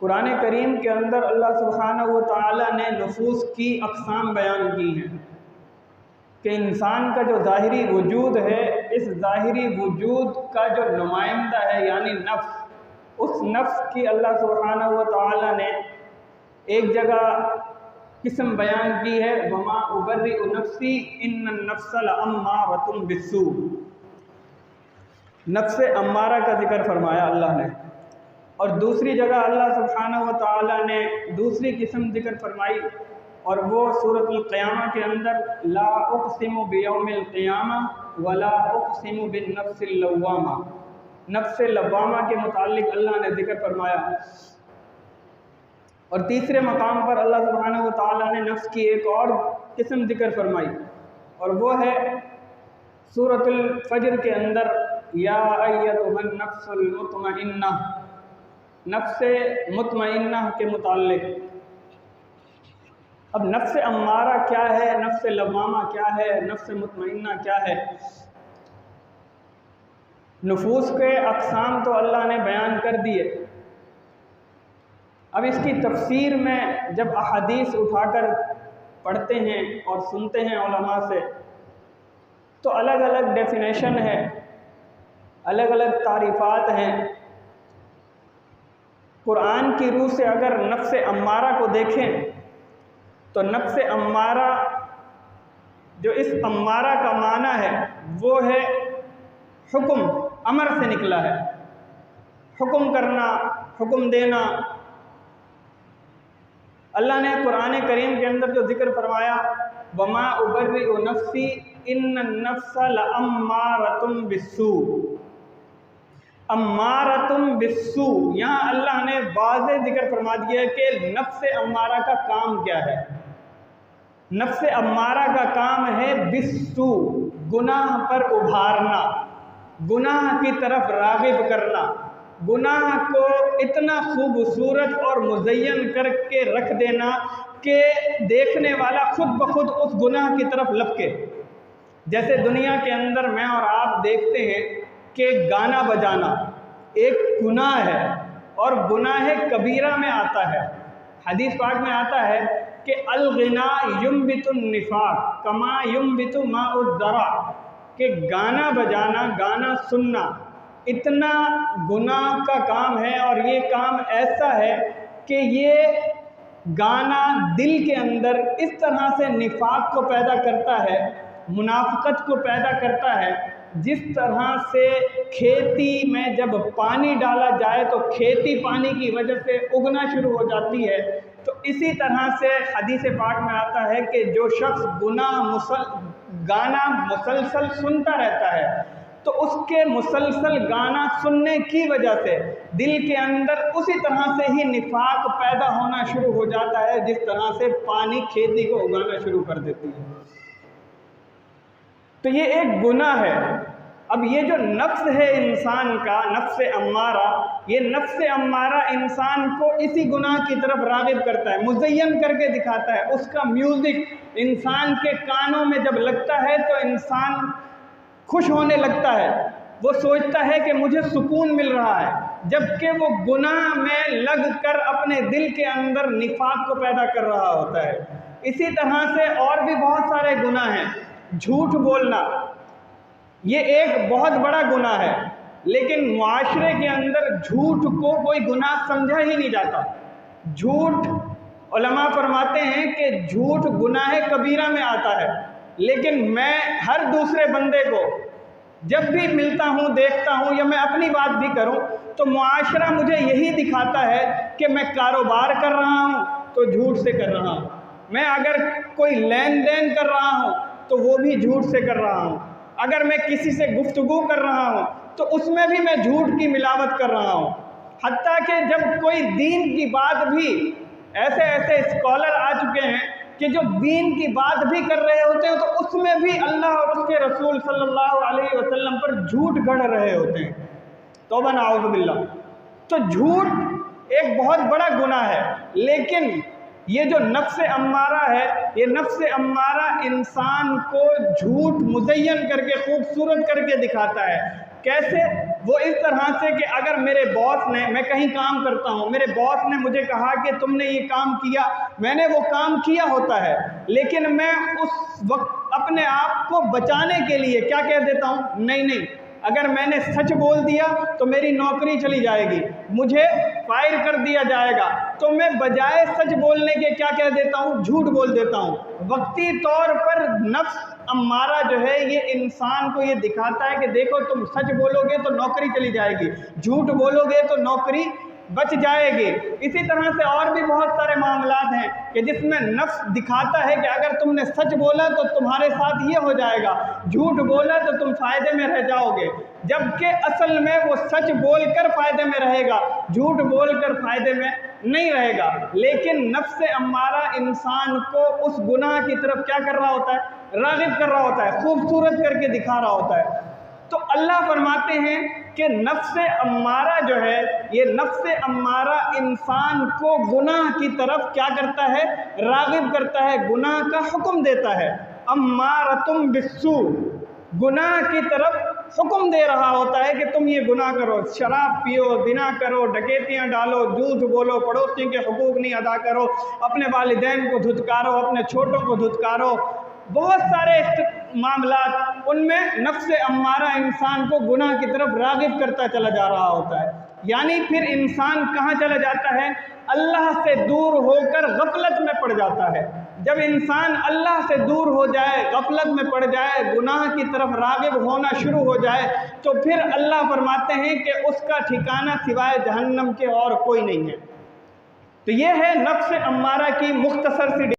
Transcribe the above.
قرآن کریم کے اندر اللہ سبحانہ و تعالیٰ نے نفوس کی اقسام بیان کی ہیں کہ انسان کا جو ظاہری وجود ہے، اس ظاہری وجود کا جو نمائندہ ہے یعنی نفس، اس نفس کی اللہ سبحانہ و تعالیٰ نے ایک جگہ قسم بیان کی ہے، وما ابرئ نفسی ان النفس لامارۃ بالسوء۔ نفس امارہ کا ذکر فرمایا اللہ نے، اور دوسری جگہ اللہ سبحانہ و تعالیٰ نے دوسری قسم ذکر فرمائی، اور وہ سورۃ القیامہ کے اندر لا اقسم بیوم القیامہ ولا اقسم بالنفس اللوامہ، نفس لوامہ کے متعلق اللہ نے ذکر فرمایا۔ اور تیسرے مقام پر اللہ سبحانہ و تعالیٰ نے نفس کی ایک اور قسم ذکر فرمائی، اور وہ ہے سورۃ الفجر کے اندر یا ایتھا النفس المطمئنہ، نفس مطمئنہ کے متعلق۔ اب نفس امارہ کیا ہے، نفس لوامہ کیا ہے، نفس مطمئنہ کیا ہے؟ نفوس کے اقسام تو اللہ نے بیان کر دیے، اب اس کی تفسیر میں جب احادیث اٹھا کر پڑھتے ہیں اور سنتے ہیں علماء سے، تو الگ الگ ڈیفینیشن ہے، الگ الگ تعریفات ہیں۔ قرآن کی روح سے اگر نفس امارہ کو دیکھیں تو نفس امارہ جو اس امارہ کا معنی ہے وہ ہے حکم، امر سے نکلا ہے، حکم کرنا، حکم دینا۔ اللہ نے قرآن کریم کے اندر جو ذکر فرمایا وما ابرئ نفسی ان النفس لامارۃ بالسوء، امارۃ بالسوء، یہاں اللہ نے واضح ذکر فرما دیا کہ نفس امارہ کا کام کیا ہے۔ نفس امارہ کا کام ہے بالسوء، گناہ پر ابھارنا، گناہ کی طرف راغب کرنا، گناہ کو اتنا خوبصورت اور مزین کر کے رکھ دینا کہ دیکھنے والا خود بخود اس گناہ کی طرف لپکے۔ جیسے دنیا کے اندر میں اور آپ دیکھتے ہیں کہ گانا بجانا ایک گناہ ہے، اور گناہ کبیرہ میں آتا ہے۔ حدیث پاک میں آتا ہے کہ الغناء ينبت النفاق کما ينبت ماء الذرع، کہ گانا بجانا، گانا سننا اتنا گناہ کا کام ہے، اور یہ کام ایسا ہے کہ یہ گانا دل کے اندر اس طرح سے نفاق کو پیدا کرتا ہے، منافقت کو پیدا کرتا ہے، جس طرح سے کھیتی میں جب پانی ڈالا جائے تو کھیتی پانی کی وجہ سے اگنا شروع ہو جاتی ہے، تو اسی طرح سے حدیث پاک میں آتا ہے کہ جو شخص گانا مسلسل سنتا رہتا ہے تو اس کے مسلسل گانا سننے کی وجہ سے دل کے اندر اسی طرح سے ہی نفاق پیدا ہونا شروع ہو جاتا ہے، جس طرح سے پانی کھیتی کو اگانا شروع کر دیتی ہے۔ تو یہ ایک گناہ ہے۔ اب یہ جو نفس ہے انسان کا، نفس امارہ، یہ نفس امارہ انسان کو اسی گناہ کی طرف راغب کرتا ہے، مزین کر کے دکھاتا ہے۔ اس کا میوزک انسان کے کانوں میں جب لگتا ہے تو انسان خوش ہونے لگتا ہے، وہ سوچتا ہے کہ مجھے سکون مل رہا ہے، جبکہ وہ گناہ میں لگ کر اپنے دل کے اندر نفاق کو پیدا کر رہا ہوتا ہے۔ اسی طرح سے اور بھی بہت سارے گناہ ہیں۔ جھوٹ بولنا یہ ایک بہت بڑا گناہ ہے، لیکن معاشرے کے اندر جھوٹ کو کوئی گناہ سمجھا ہی نہیں جاتا۔ جھوٹ علماء فرماتے ہیں کہ جھوٹ گناہ کبیرہ میں آتا ہے، لیکن میں ہر دوسرے بندے کو جب بھی ملتا ہوں، دیکھتا ہوں، یا میں اپنی بات بھی کروں تو معاشرہ مجھے یہی دکھاتا ہے کہ میں کاروبار کر رہا ہوں تو جھوٹ سے کر رہا ہوں، میں اگر کوئی لین دین کر رہا ہوں تو وہ بھی جھوٹ سے کر رہا ہوں، اگر میں کسی سے گفتگو کر رہا ہوں تو اس میں بھی میں جھوٹ کی ملاوٹ کر رہا ہوں۔ حتیٰ کہ جب کوئی دین کی بات بھی، ایسے اسکالر آ چکے ہیں کہ جو دین کی بات بھی کر رہے ہوتے ہیں تو اس میں بھی اللہ اور اس کے رسول صلی اللہ علیہ وسلم پر جھوٹ گھڑ رہے ہوتے ہیں۔ توبہ نعوذ باللہ۔ تو جھوٹ ایک بہت بڑا گناہ ہے، لیکن یہ جو نفس امارہ ہے، یہ نفس امارہ انسان کو جھوٹ مزین کر کے، خوبصورت کر کے دکھاتا ہے۔ کیسے؟ وہ اس طرح سے کہ اگر میرے باس نے، میں کہیں کام کرتا ہوں، میرے باس نے مجھے کہا کہ تم نے یہ کام کیا، میں نے وہ کام کیا ہوتا ہے، لیکن میں اس وقت اپنے آپ کو بچانے کے لیے کیا کہہ دیتا ہوں، نہیں، اگر میں نے سچ بول دیا تو میری نوکری چلی جائے گی، مجھے فائر کر دیا جائے گا، تو میں بجائے سچ بولنے کے کیا کہہ دیتا ہوں، جھوٹ بول دیتا ہوں۔ وقتی طور پر نفس امارہ جو ہے یہ انسان کو یہ دکھاتا ہے کہ دیکھو تم سچ بولو گے تو نوکری چلی جائے گی، جھوٹ بولو گے تو نوکری بچ جائے گی۔ اسی طرح سے اور بھی بہت سارے معاملات ہیں کہ جس میں نفس دکھاتا ہے کہ اگر تم نے سچ بولا تو تمہارے ساتھ یہ ہو جائے گا، جھوٹ بولا تو تم فائدے میں رہ جاؤ گے، جبکہ اصل میں وہ سچ بول کر فائدے میں رہے گا، جھوٹ بول کر فائدے میں نہیں رہے گا۔ لیکن نفس امارہ انسان کو اس گناہ کی طرف کیا کر رہا ہوتا ہے، راغب کر رہا ہوتا ہے، خوبصورت کر کے دکھا رہا ہوتا ہے۔ تو اللہ فرماتے ہیں کہ نفس امارہ جو ہے، یہ نفس امارہ انسان کو گناہ کی طرف کیا کرتا ہے، راغب کرتا ہے، گناہ کا حکم دیتا ہے۔ امارتم بالسوء، گناہ کی طرف حکم دے رہا ہوتا ہے کہ تم یہ گناہ کرو، شراب پیو، زنا کرو، ڈکیتیاں ڈالو، جھوٹ بولو، پڑوسی کے حقوق نہیں ادا کرو، اپنے والدین کو دھتکارو، اپنے چھوٹوں کو دھتکارو، بہت سارے معاملات، ان میں نفس امارہ انسان کو گناہ کی طرف راغب کرتا چلا جا رہا ہوتا ہے۔ یعنی پھر انسان کہاں چلا جاتا ہے، اللہ سے دور ہو کر غفلت میں پڑ جاتا ہے۔ جب انسان اللہ سے دور ہو جائے، غفلت میں پڑ جائے، گناہ کی طرف راغب ہونا شروع ہو جائے، تو پھر اللہ فرماتے ہیں کہ اس کا ٹھکانہ سوائے جہنم کے اور کوئی نہیں ہے۔ تو یہ ہے نفس امارہ کی مختصر سی